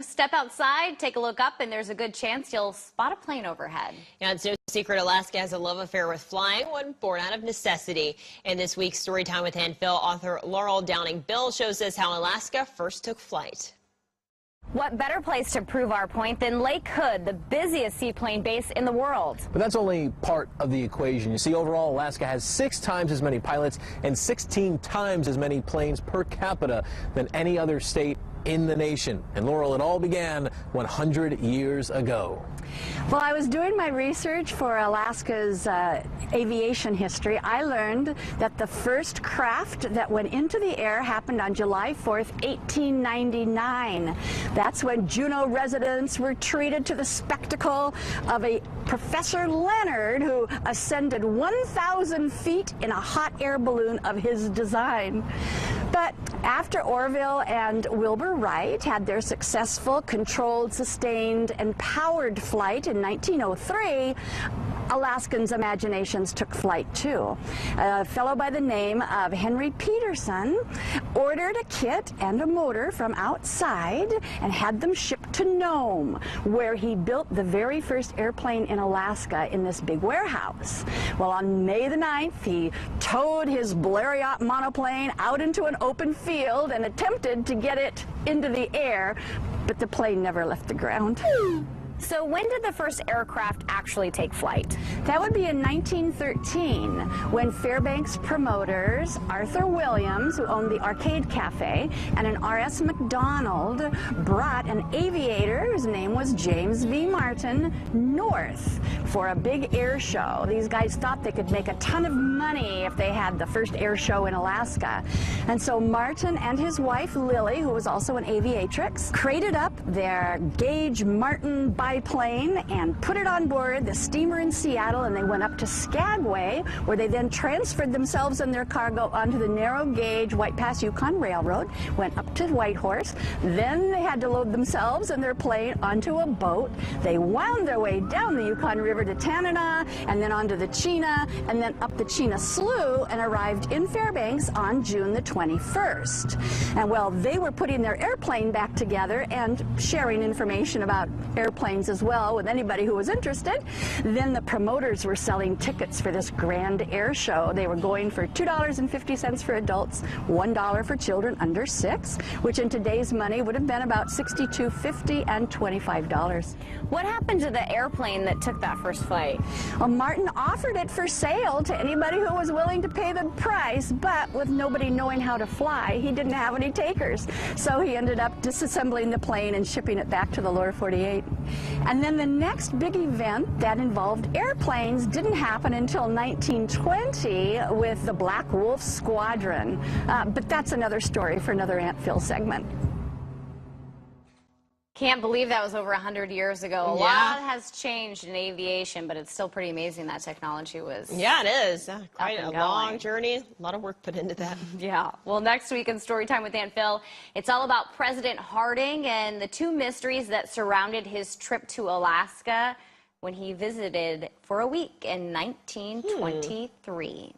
Step outside, take a look up, and there's a good chance you'll spot a plane overhead. Yeah, it's no secret Alaska has a love affair with flying, one born out of necessity. In this week's Storytime with Ann Phil, author Laurel Downing-Bill shows us how Alaska first took flight. What better place to prove our point than Lake Hood, the busiest seaplane base in the world? But that's only part of the equation. You see, overall, Alaska has 6 times as many pilots and 16 times as many planes per capita than any other state in the nation. And Laurel, it all began 100 years ago. Well, I was doing my research for Alaska's aviation history. I learned that the first craft that went into the air happened on July 4th, 1899. That's when Juneau residents were treated to the spectacle of a Professor Leonard who ascended 1,000 feet in a hot air balloon of his design. But after Orville and Wilbur Wright had their successful, controlled, sustained, and powered flight in 1903, Alaskans' imaginations took flight too. A fellow by the name of Henry Peterson ordered a kit and a motor from outside and had them shipped to Nome, where he built the very first airplane in Alaska in this big warehouse. Well, on May the 9th, he towed his Bleriot monoplane out into an open field and attempted to get it into the air, but the plane never left the ground. So when did the first aircraft actually take flight? That would be in 1913, when Fairbanks promoters Arthur Williams, who owned the Arcade Cafe, and an R.S. McDonald brought an aviator whose name was James V. Martin north for a big air show. These guys thought they could make a ton of money if they had the first air show in Alaska. And so Martin and his wife Lily, who was also an aviatrix, crated up their Gage Martin biplane and put it on board the steamer in Seattle, and they went up to Skagway, where they then transferred themselves and their cargo onto the narrow gauge White Pass Yukon Railroad, went up to Whitehorse, then they had to load themselves and their plane onto a boat. They wound their way down the Yukon River to Tanana, and then onto the Chena, and then up the Chena Slough, and arrived in Fairbanks on June the 21st. And well, they were putting their airplane back together and sharing information about airplanes as well with anybody who was interested. Then the promoters were selling tickets for this grand air show. They were going for $2.50 for adults, $1 for children under 6, which in today's money would have been about $62.50 and $25. What happened to the airplane that took that first flight? Well, Martin offered it for sale to anybody who was willing to pay the price, but with nobody knowing how to fly, he didn't have any takers. So he ended up disassembling the plane and shipping it back to the lower 48. And then the next big event that involved airplanes didn't happen until 1920 with the Black Wolf Squadron. But that's another story for another Aunt Phil segment. Can't believe that was over 100 years ago. A lot has changed in aviation, but it's still pretty amazing that technology was. Yeah, it is. Quite a long journey. A lot of work put into that. Yeah. Well, next week in Storytime with Aunt Phil, it's all about President Harding and the 2 mysteries that surrounded his trip to Alaska when he visited for a week in 1923.